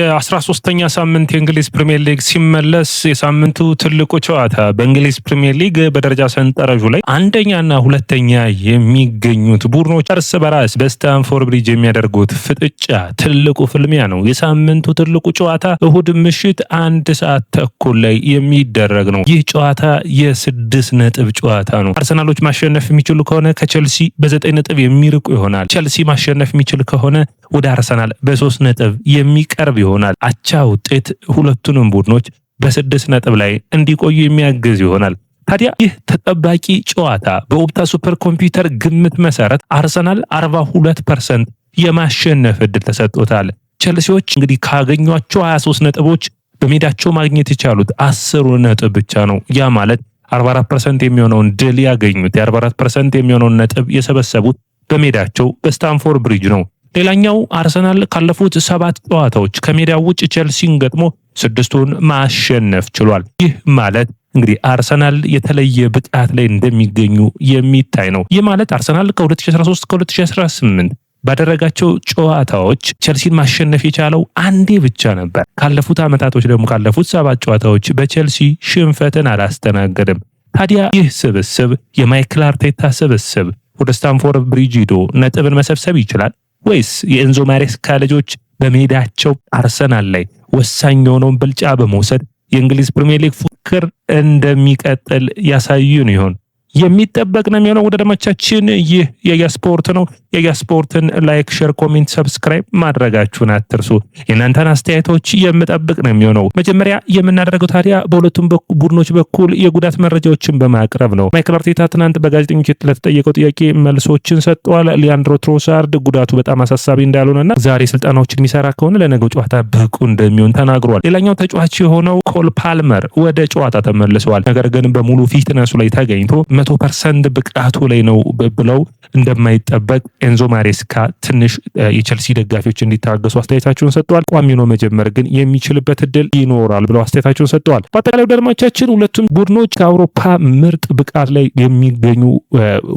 የ13ኛ ሳምንት የእንግሊዝ ፕሪሚየር ሊግ ሲመለስ የሳምንቱ ትልቁ ጨዋታ በእንግሊዝ ፕሪሚየር ሊግ በደረጃ ሰንጠረዡ ላይ አንደኛና ሁለተኛ የሚገኙት ቡድኖች እርስ በራስ በስታንፎርድ ብሪጅ የሚያደርጉት ፍጥጫ ትልቁ ፍልሚያ ነው። የሳምንቱ ትልቁ ጨዋታ እሁድ ምሽት 1 ሰዓት ተኩል ላይ የሚደረግ ነው። ይህ ጨዋታ የ6 ነጥብ ጨዋታ ነው። አርሰናሎች ማሸነፍ የሚችሉ ከሆነ ከቼልሲ በ9 ነጥብ የሚርቁ ይሆናል። ቼልሲ ማሸነፍ የሚችል ከሆነ ወደ አርሰናል በ3 ነጥብ የሚቀርብ ይሆናል። አቻ ውጤት ሁለቱንም ቡድኖች በ6 ነጥብ ላይ እንዲቆዩ የሚያግዝ ይሆናል። ታዲያ ይህ ተጠባቂ ጨዋታ በኦፕታ ሱፐር ኮምፒውተር ግምት መሰረት አርሰናል 42% የማሸነፍ እድል ተሰጥቶታል። ቼልሲዎች እንግዲህ ካገኟቸው 23 ነጥቦች በሜዳቸው ማግኘት የቻሉት 10 ነጥብ ብቻ ነው። ያ ማለት 44% የሚሆነውን ድል ያገኙት የ44% የሚሆነውን ነጥብ የሰበሰቡት በሜዳቸው በስታንፎርድ ብሪጅ ነው። ሌላኛው አርሰናል ካለፉት 7 ጨዋታዎች ከሜዳው ውጭ ቼልሲን ገጥሞ 6ቱን ማሸነፍ ችሏል። ይህ ማለት እንግዲህ አርሰናል የተለየ ብቃት ላይ እንደሚገኙ የሚታይ ነው። ይህ ማለት አርሰናል ከ2013 ከ2018 ባደረጋቸው ጨዋታዎች ቼልሲን ማሸነፍ የቻለው አንዴ ብቻ ነበር። ካለፉት ዓመታቶች ደግሞ ካለፉት 7 ጨዋታዎች በቼልሲ ሽንፈትን አላስተናገደም። ታዲያ ይህ ስብስብ የማይክል አርቴታ ስብስብ ወደ ስታንፎርድ ብሪጅ ሄዶ ነጥብን መሰብሰብ ይችላል ወይስ የኤንዞ ማሬስካ ልጆች በሜዳቸው አርሰናል ላይ ወሳኝ የሆነውን ብልጫ በመውሰድ የእንግሊዝ ፕሪሚየር ሊግ ፉክክር እንደሚቀጥል ያሳዩን ይሆን? የሚጠበቅ ነው የሚሆነው። ወደ ደማቻችን ይህ የያስፖርት ነው። የያስፖርትን ላይክ፣ ሼር፣ ኮሜንት፣ ሰብስክራይብ ማድረጋችሁን አትርሱ። የእናንተን አስተያየቶች የምጠብቅ ነው የሚሆነው። መጀመሪያ የምናደርገው ታዲያ በሁለቱም ቡድኖች በኩል የጉዳት መረጃዎችን በማቅረብ ነው። ማይክል አርቴታ ትናንት በጋዜጠኞች ለተጠየቀው ጥያቄ መልሶችን ሰጥቷል። ሊያንድሮ ትሮሳርድ ጉዳቱ በጣም አሳሳቢ እንዳልሆነና ዛሬ ስልጠናዎችን የሚሰራ ከሆነ ለነገው ጨዋታ ብቁ እንደሚሆን ተናግሯል። ሌላኛው ተጫዋች የሆነው ኮል ፓልመር ወደ ጨዋታ ተመልሰዋል። ነገር ግን በሙሉ ፊትነሱ ላይ ተገኝቶ 100% ብቃቱ ላይ ነው ብለው እንደማይጠበቅ ኤንዞ ማሬስካ ትንሽ የቼልሲ ደጋፊዎች እንዲታገሱ አስተያየታቸውን ሰጥተዋል። ቋሚ ነው መጀመር ግን የሚችልበት እድል ይኖራል ብለው አስተያየታቸውን ሰጥተዋል። በአጠቃላይ ደርማቻችን ሁለቱም ቡድኖች ከአውሮፓ ምርጥ ብቃት ላይ የሚገኙ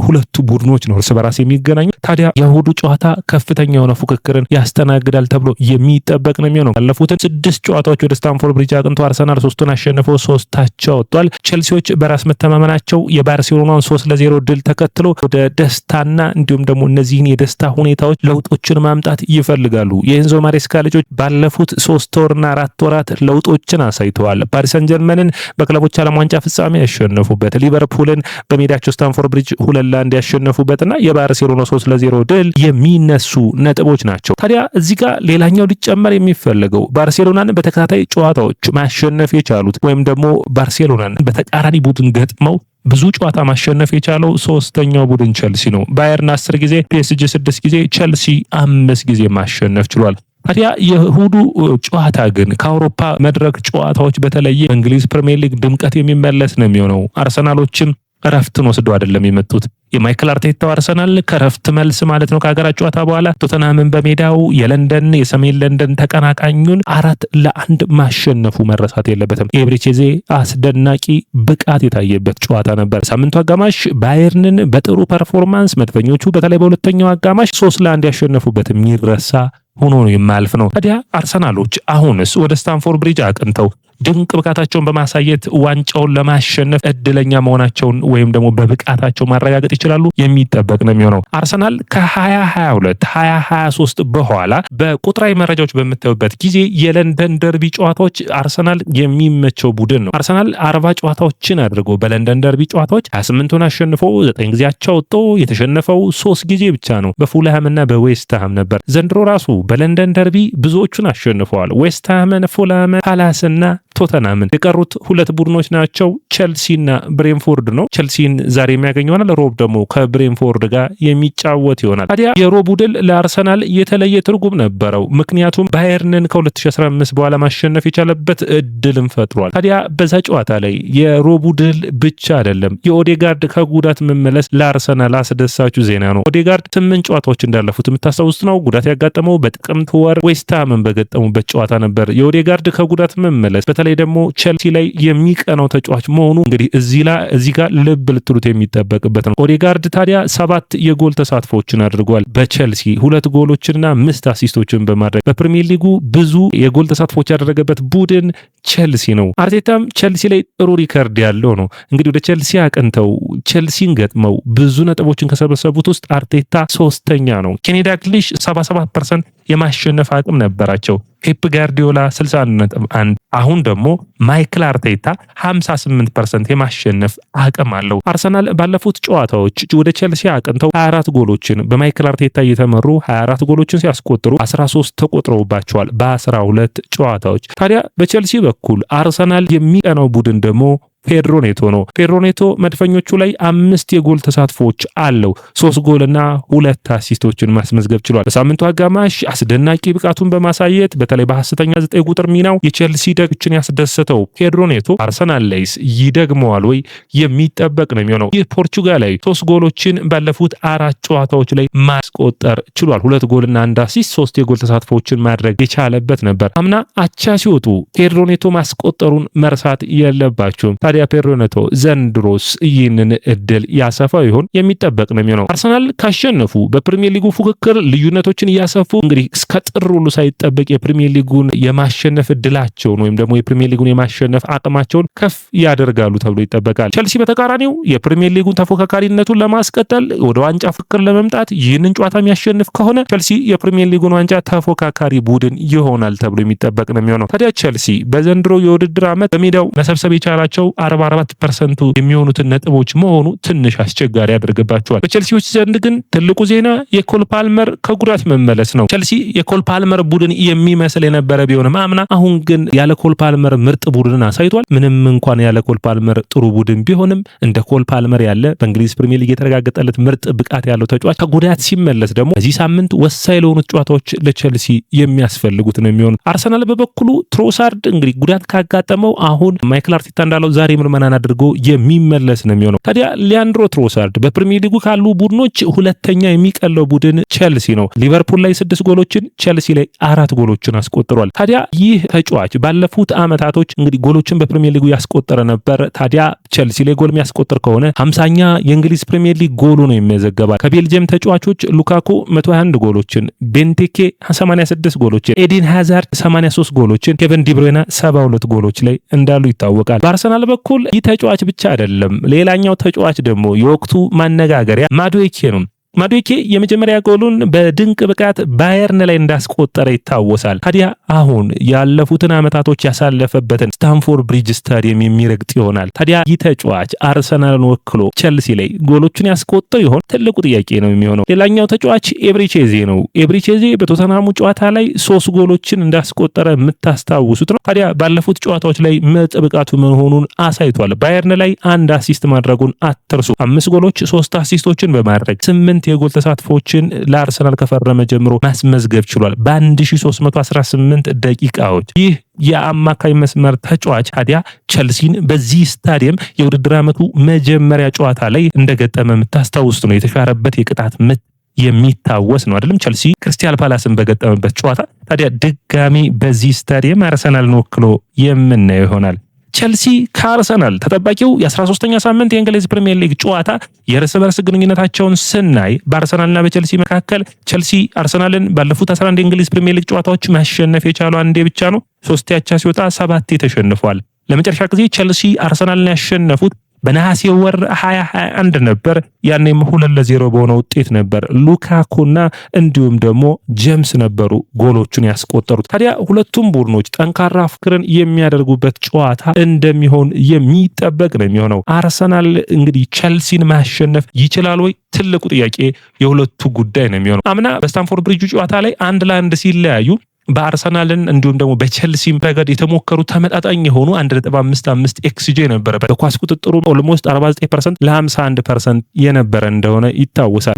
ሁለቱ ቡድኖች ነው እርስ በራስ የሚገናኙ። ታዲያ የእሁዱ ጨዋታ ከፍተኛ የሆነ ፉክክርን ያስተናግዳል ተብሎ የሚጠበቅ ነው የሚሆነው። ያለፉትን 6 ጨዋታዎች ወደ ስታንፎርድ ብሪጅ አቅንቶ አርሰናል 3ቱን አሸንፈው 3ታቸው ወጥቷል። ቼልሲዎች በራስ መተማመናቸው የባርሴሎናን 3-0 ድል ተከትሎ ወደ ደስታና እንዲሁም ደግሞ እነዚህን የደስታ ሁኔታዎች ለውጦችን ማምጣት ይፈልጋሉ። የኤንዞ ማሬስካ ልጆች ባለፉት 3 ወርና 4 ወራት ለውጦችን አሳይተዋል። ፓሪስ ሰን ጀርመንን በክለቦች ዓለም ዋንጫ ፍጻሜ ያሸነፉበት፣ ሊቨርፑልን በሜዳቸው ስታንፎርድ ብሪጅ 2-1 ያሸነፉበትና የባርሴሎና 3-0 ድል የሚነሱ ነጥቦች ናቸው። ታዲያ እዚህ ጋር ሌላኛው ሊጨመር የሚፈልገው ባርሴሎናን በተከታታይ ጨዋታዎች ማሸነፍ የቻሉት ወይም ደግሞ ባርሴሎናን በተቃራኒ ቡድን ገጥመው ብዙ ጨዋታ ማሸነፍ የቻለው 3ኛው ቡድን ቼልሲ ነው። ባየርን 10 ጊዜ፣ ፒኤስጂ 6 ጊዜ፣ ቼልሲ 5 ጊዜ ማሸነፍ ችሏል። ታዲያ የእሁዱ ጨዋታ ግን ከአውሮፓ መድረክ ጨዋታዎች በተለየ በእንግሊዝ ፕሪሚየር ሊግ ድምቀት የሚመለስ ነው የሚሆነው። አርሰናሎችም እረፍትን ወስደው አይደለም የመጡት። የማይክል አርቴታው አርሰናል ከረፍት መልስ ማለት ነው ከሀገራት ጨዋታ በኋላ ቶተንሃምን በሜዳው የሰሜን ለንደን ተቀናቃኙን 4-1 ማሸነፉ መረሳት የለበትም። ኤብሪቼዜ አስደናቂ ብቃት የታየበት ጨዋታ ነበር። ሳምንቱ አጋማሽ ባየርንን በጥሩ ፐርፎርማንስ መድፈኞቹ በተለይ በሁለተኛው አጋማሽ 3-1 ያሸነፉበት የሚረሳ ሆኖ ነው የማያልፍ ነው። ታዲያ አርሰናሎች አሁንስ ወደ ስታንፎርድ ብሪጅ አቅንተው ድንቅ ብቃታቸውን በማሳየት ዋንጫውን ለማሸነፍ እድለኛ መሆናቸውን ወይም ደግሞ በብቃታቸው ማረጋገጥ ይችላሉ የሚጠበቅ ነው የሚሆነው። አርሰናል ከ2022 2023 በኋላ በቁጥራዊ መረጃዎች በምታዩበት ጊዜ የለንደን ደርቢ ጨዋታዎች አርሰናል የሚመቸው ቡድን ነው። አርሰናል 40 ጨዋታዎችን አድርጎ በለንደን ደርቢ ጨዋታዎች 28ቱን አሸንፎ 9 ጊዜያቸው ወጥቶ የተሸነፈው 3 ጊዜ ብቻ ነው። በፉልሃምና በዌስትሃም ነበር። ዘንድሮ ራሱ በለንደን ደርቢ ብዙዎቹን አሸንፈዋል። ዌስትሃምን፣ ፉልሃምን፣ ፓላስና ቶተንሃምን። የቀሩት 2 ቡድኖች ናቸው ቼልሲና ብሬንፎርድ ነው። ቼልሲን ዛሬ የሚያገኘው ይሆናል። ሮብ ደግሞ ከብሬንፎርድ ጋር የሚጫወት ይሆናል። ታዲያ የሮቡ ድል ለአርሰናል የተለየ ትርጉም ነበረው። ምክንያቱም ባየርንን ከ2015 በኋላ ማሸነፍ የቻለበት እድልም ፈጥሯል። ታዲያ በዛ ጨዋታ ላይ የሮቡ ድል ብቻ አይደለም፣ የኦዴጋርድ ከጉዳት መመለስ ለአርሰናል አስደሳቹ ዜና ነው። ኦዴጋርድ 8 ጨዋታዎች እንዳለፉት የምታስታውሱት ነው። ጉዳት ያጋጠመው በጥቅምት ወር ዌስትሃምን በገጠሙበት ጨዋታ ነበር። የኦዴጋርድ ከጉዳት መመለስ በተለይ በተለይ ደግሞ ቸልሲ ላይ የሚቀናው ተጫዋች መሆኑ እንግዲህ እዚህ ጋር ልብ ልትሉት የሚጠበቅበት ነው። ኦዴጋርድ ታዲያ 7 የጎል ተሳትፎችን አድርጓል በቸልሲ 2 ጎሎችንና 5 አሲስቶችን በማድረግ በፕሪሚየር ሊጉ ብዙ የጎል ተሳትፎች ያደረገበት ቡድን ቸልሲ ነው። አርቴታም ቸልሲ ላይ ጥሩ ሪከርድ ያለው ነው። እንግዲህ ወደ ቸልሲ አቅንተው ቸልሲን ገጥመው ብዙ ነጥቦችን ከሰበሰቡት ውስጥ አርቴታ 3ኛ ነው። ኬኒ ዳግሊሽ 77% የማሸነፍ አቅም ነበራቸው። ፔፕ ጋርዲዮላ 61.1 አሁን ደግሞ ማይክል አርቴታ 58% የማሸነፍ አቅም አለው። አርሰናል ባለፉት ጨዋታዎች ወደ ቸልሲ አቅንተው 24 ጎሎችን በማይክል አርቴታ እየተመሩ 24 ጎሎችን ሲያስቆጥሩ 13 ተቆጥረውባቸዋል በ12 ጨዋታዎች። ታዲያ በቸልሲ በኩል አርሰናል የሚቀናው ቡድን ደግሞ ፔድሮ ኔቶ ነው። ፔድሮ ኔቶ መድፈኞቹ ላይ 5 የጎል ተሳትፎች አለው 3 ጎልና 2 አሲስቶችን ማስመዝገብ ችሏል። በሳምንቱ አጋማሽ አስደናቂ ብቃቱን በማሳየት በተለይ በሐሰተኛ 9 ቁጥር ሚናው የቸልሲ ደጋፊዎችን ያስደሰተው ፔድሮ ኔቶ አርሰናል ላይስ ይደግመዋል ወይ የሚጠበቅ ነው የሚሆነው። ይህ ፖርቹጋላዊ 3 ጎሎችን ባለፉት 4 ጨዋታዎች ላይ ማስቆጠር ችሏል። 2 ጎልና 1 አሲስት 3 የጎል ተሳትፎችን ማድረግ የቻለበት ነበር። አምና አቻ ሲወጡ ፔድሮ ኔቶ ማስቆጠሩን መርሳት የለባቸውም። ታዲያ ፔድሮ ኔቶ ዘንድሮስ ይህንን እድል ያሰፋው ይሆን የሚጠበቅ ነው የሚሆነው። አርሰናል ካሸነፉ በፕሪሚየር ሊጉ ፉክክር ልዩነቶችን እያሰፉ እንግዲህ እስከ ጥር ሁሉ ሳይጠበቅ የፕሪሚየር ሊጉን የማሸነፍ እድላቸውን ወይም ደግሞ የፕሪሚየር ሊጉን የማሸነፍ አቅማቸውን ከፍ ያደርጋሉ ተብሎ ይጠበቃል። ቸልሲ በተቃራኒው የፕሪሚየር ሊጉን ተፎካካሪነቱን ለማስቀጠል ወደ ዋንጫ ፉክክር ለመምጣት ይህንን ጨዋታ የሚያሸንፍ ከሆነ ቸልሲ የፕሪሚየር ሊጉን ዋንጫ ተፎካካሪ ቡድን ይሆናል ተብሎ የሚጠበቅ ነው የሚሆነው። ታዲያ ቸልሲ በዘንድሮ የውድድር ዓመት በሜዳው መሰብሰብ የቻላቸው 44% የሚሆኑትን ነጥቦች መሆኑ ትንሽ አስቸጋሪ ያደርግባቸዋል። በቸልሲዎች ዘንድ ግን ትልቁ ዜና የኮል ፓልመር ከጉዳት መመለስ ነው። ቸልሲ የኮል ፓልመር ቡድን የሚመስል የነበረ ቢሆንም አምና፣ አሁን ግን ያለ ኮል ፓልመር ምርጥ ቡድንን አሳይቷል። ምንም እንኳን ያለ ኮል ፓልመር ጥሩ ቡድን ቢሆንም እንደ ኮል ፓልመር ያለ በእንግሊዝ ፕሪሚየር ሊግ የተረጋገጠለት ምርጥ ብቃት ያለው ተጫዋች ከጉዳት ሲመለስ ደግሞ በዚህ ሳምንት ወሳኝ ለሆኑት ጨዋታዎች ለቸልሲ የሚያስፈልጉት ነው የሚሆኑት። አርሰናል በበኩሉ ትሮሳርድ እንግዲህ ጉዳት ካጋጠመው አሁን ማይክል አርቴታ እንዳለው ዛሬ ምርመናን አድርጎ የሚመለስ ነው የሚሆነው። ታዲያ ሊያንድሮ ትሮሳርድ በፕሪሚየር ሊጉ ካሉ ቡድኖች 2ኛ የሚቀለው ቡድን ቸልሲ ነው። ሊቨርፑል ላይ 6 ጎሎችን ቸልሲ ላይ 4 ጎሎችን አስቆጥሯል። ታዲያ ይህ ተጫዋች ባለፉት አመታቶች እንግዲህ ጎሎችን በፕሪሚየር ሊጉ ያስቆጠረ ነበር። ታዲያ ቸልሲ ላይ ጎል የሚያስቆጥር ከሆነ 50ኛ የእንግሊዝ ፕሪሚየር ሊግ ጎሉ ነው የሚያዘገባል። ከቤልጅየም ተጫዋቾች ሉካኩ 121 ጎሎችን፣ ቤንቴኬ 86 ጎሎችን፣ ኤዲን ሃዛርድ 83 ጎሎችን፣ ኬቨን ዲብሮይና 72 ጎሎች ላይ እንዳሉ ይታወቃል። በአርሰናል በኩል ይህ ተጫዋች ብቻ አይደለም። ሌላኛው ተጫዋች ደግሞ የወቅቱ ማነጋገሪያ ማዱዌኬ ነው። ማዱዌኬ የመጀመሪያ ጎሉን በድንቅ ብቃት ባየርን ላይ እንዳስቆጠረ ይታወሳል። ታዲያ አሁን ያለፉትን አመታቶች ያሳለፈበትን ስታንፎርድ ብሪጅ ስታዲየም የሚረግጥ ይሆናል። ታዲያ ይህ ተጫዋች አርሰናልን ወክሎ ቸልሲ ላይ ጎሎችን ያስቆጥር ይሆን? ትልቁ ጥያቄ ነው የሚሆነው። ሌላኛው ተጫዋች ኤብሪቼዜ ነው። ኤብሪቼዜ በቶተንሃሙ ጨዋታ ላይ 3 ጎሎችን እንዳስቆጠረ የምታስታውሱት ነው። ታዲያ ባለፉት ጨዋታዎች ላይ ምርጥ ብቃቱ መሆኑን አሳይቷል። ባየርን ላይ 1 አሲስት ማድረጉን አትርሱ። 5 ጎሎች 3 አሲስቶችን በማድረግ 8 የጎል ተሳትፎችን ለአርሰናል ከፈረመ ጀምሮ ማስመዝገብ ችሏል በ1318 ደቂቃዎች። ይህ የአማካይ መስመር ተጫዋች ታዲያ ቸልሲን በዚህ ስታዲየም የውድድር ዓመቱ መጀመሪያ ጨዋታ ላይ እንደገጠመ የምታስታውሱት ነው። የተሻረበት የቅጣት ምት የሚታወስ ነው አይደለም? ቸልሲ ክሪስታል ፓላስን በገጠመበት ጨዋታ። ታዲያ ድጋሚ በዚህ ስታዲየም አርሰናልን ወክሎ የምናየው ይሆናል። ቸልሲ ከአርሰናል ተጠባቂው የ13ኛ ሳምንት የእንግሊዝ ፕሪሚየር ሊግ ጨዋታ የእርስ በርስ ግንኙነታቸውን ስናይ በአርሰናልና በቸልሲ መካከል ቸልሲ አርሰናልን ባለፉት 11 የእንግሊዝ ፕሪሚየር ሊግ ጨዋታዎች ማሸነፍ የቻለው አንዴ ብቻ ነው። 3 ያቻ ሲወጣ 7 ተሸንፏል። ለመጨረሻ ጊዜ ቸልሲ አርሰናልን ያሸነፉት በነሐሴ ወር 2021 ነበር። ያኔም 2-0 በሆነ ውጤት ነበር። ሉካኩና እንዲሁም ደግሞ ጄምስ ነበሩ ጎሎቹን ያስቆጠሩት። ታዲያ ሁለቱም ቡድኖች ጠንካራ ፍክርን የሚያደርጉበት ጨዋታ እንደሚሆን የሚጠበቅ ነው የሚሆነው። አርሰናል እንግዲህ ቸልሲን ማሸነፍ ይችላል ወይ? ትልቁ ጥያቄ የሁለቱ ጉዳይ ነው የሚሆነው። አምና በስታንፎርድ ብሪጅ ጨዋታ ላይ 1-1 ሲለያዩ በአርሰናልን እንዲሁም ደግሞ በቸልሲም ረገድ የተሞከሩ ተመጣጣኝ የሆኑ 1.55 ኤክስጂ ነበረበት። በኳስ ቁጥጥሩ ኦልሞስት 49% ለ51% የነበረ እንደሆነ ይታወሳል።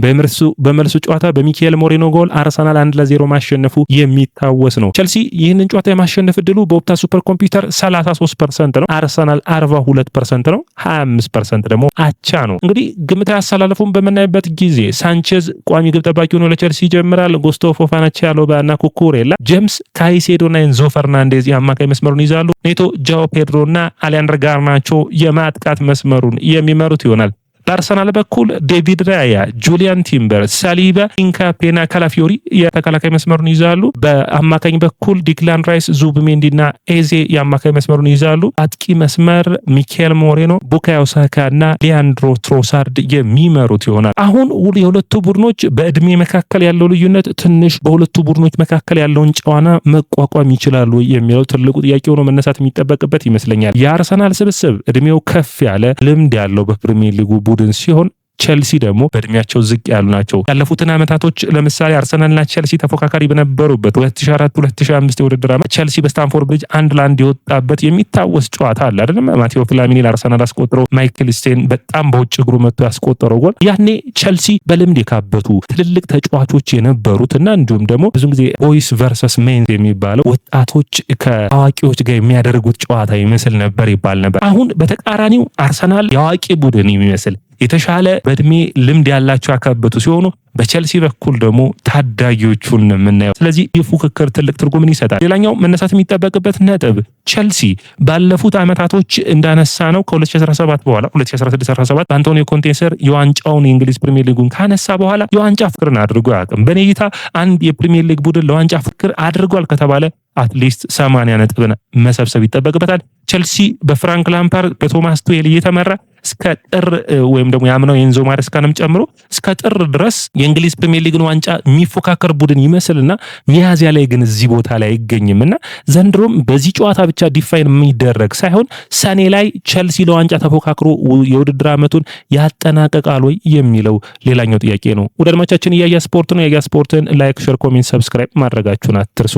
በመልሱ ጨዋታ በሚካኤል ሞሪኖ ጎል አርሰናል 1-0 ማሸነፉ የሚታወስ ነው። ቸልሲ ይህንን ጨዋታ የማሸነፍ እድሉ በኦፕታ ሱፐር ኮምፒውተር 33% ነው። አርሰናል 42% ነው። 25% ደግሞ አቻ ነው። እንግዲህ ግምታዊ አሰላለፉን በምናይበት ጊዜ ሳንቼዝ ቋሚ ግብ ጠባቂ ሆኖ ለቸልሲ ይጀምራል። ጉስታቮ ፎፋና፣ ቻሎባ እና ኩኩሬላ ጄምስ ካይሴዶና ኤንዞ ፈርናንዴዝ የአማካይ መስመሩን ይዛሉ። ኔቶ ጃኦ ፔድሮና አሊያንድሮ ጋርናቾ የማጥቃት መስመሩን የሚመሩት ይሆናል። በአርሰናል በኩል ዴቪድ ራያ፣ ጁሊያን ቲምበር፣ ሳሊባ፣ ኢንካፔና ካላፊዮሪ የተከላካይ መስመሩን ይዛሉ። በአማካኝ በኩል ዲክላን ራይስ፣ ዙብሜንዲና ኤዜ የአማካኝ መስመሩን ይዛሉ። አጥቂ መስመር ሚካኤል ሞሬኖ፣ ቡካዮ ሳካና ሊያንድሮ ትሮሳርድ የሚመሩት ይሆናል። አሁን የሁለቱ ቡድኖች በእድሜ መካከል ያለው ልዩነት ትንሽ በሁለቱ ቡድኖች መካከል ያለውን ጨዋና መቋቋም ይችላሉ የሚለው ትልቁ ጥያቄ ሆኖ መነሳት የሚጠበቅበት ይመስለኛል። የአርሰናል ስብስብ እድሜው ከፍ ያለ ልምድ ያለው በፕሪሚየር ሊጉ ቡድን ሲሆን ቸልሲ ደግሞ በእድሜያቸው ዝቅ ያሉ ናቸው። ያለፉትን ዓመታቶች ለምሳሌ አርሰናልና ቸልሲ ተፎካካሪ በነበሩበት 2004-2005 የውድድር ዓመት ቸልሲ በስታንፎርድ ብሪጅ 1-1 የወጣበት የሚታወስ ጨዋታ አለ አይደለም? ማቴዎ ፍላሚኒ ለአርሰናል አስቆጥረው ማይክል ስቴን በጣም በውጭ እግሩ መጥቶ ያስቆጠረው ጎል ያኔ ቸልሲ በልምድ የካበቱ ትልልቅ ተጫዋቾች የነበሩትና እንዲሁም ደግሞ ብዙ ጊዜ ቦይስ ቨርሰስ ሜን የሚባለው ወጣቶች ከአዋቂዎች ጋር የሚያደርጉት ጨዋታ ይመስል ነበር ይባል ነበር። አሁን በተቃራኒው አርሰናል የአዋቂ ቡድን የሚመስል የተሻለ በእድሜ ልምድ ያላቸው ያካበቱ ሲሆኑ በቸልሲ በኩል ደግሞ ታዳጊዎቹን የምናየው። ስለዚህ የፉክክር ትልቅ ትርጉምን ይሰጣል። ሌላኛው መነሳት የሚጠበቅበት ነጥብ ቸልሲ ባለፉት ዓመታቶች እንዳነሳ ነው ከ2017 በኋላ 2016-17 በአንቶኒዮ ኮንቴ ስር የዋንጫውን የእንግሊዝ ፕሪሚየር ሊጉን ካነሳ በኋላ የዋንጫ ፍክርን አድርጎ አያውቅም። በኔ እይታ አንድ የፕሪሚየር ሊግ ቡድን ለዋንጫ ፍክር አድርጓል ከተባለ አትሊስት 80 ነጥብን መሰብሰብ ይጠበቅበታል። ቸልሲ በፍራንክ ላምፓርድ በቶማስ ቱሄል እየተመራ እስከ ጥር ወይም ደግሞ ያምነው የኤንዞ ማሬስካንም ጨምሮ እስከ ጥር ድረስ የእንግሊዝ ፕሪሚየር ሊግን ዋንጫ የሚፎካከር ቡድን ይመስልና ሚያዝያ ላይ ግን እዚህ ቦታ ላይ አይገኝምና ዘንድሮም በዚህ ጨዋታ ብቻ ዲፋይን የሚደረግ ሳይሆን ሰኔ ላይ ቸልሲ ለዋንጫ ተፎካክሮ የውድድር ዓመቱን ያጠናቀቃል ወይ የሚለው ሌላኛው ጥያቄ ነው። ወደ አድማቻችን ያያ ስፖርት ነው። ያያ ስፖርትን ላይክ፣ ሼር፣ ኮሜንት፣ ሰብስክራይብ ማድረጋችሁን አትርሱ።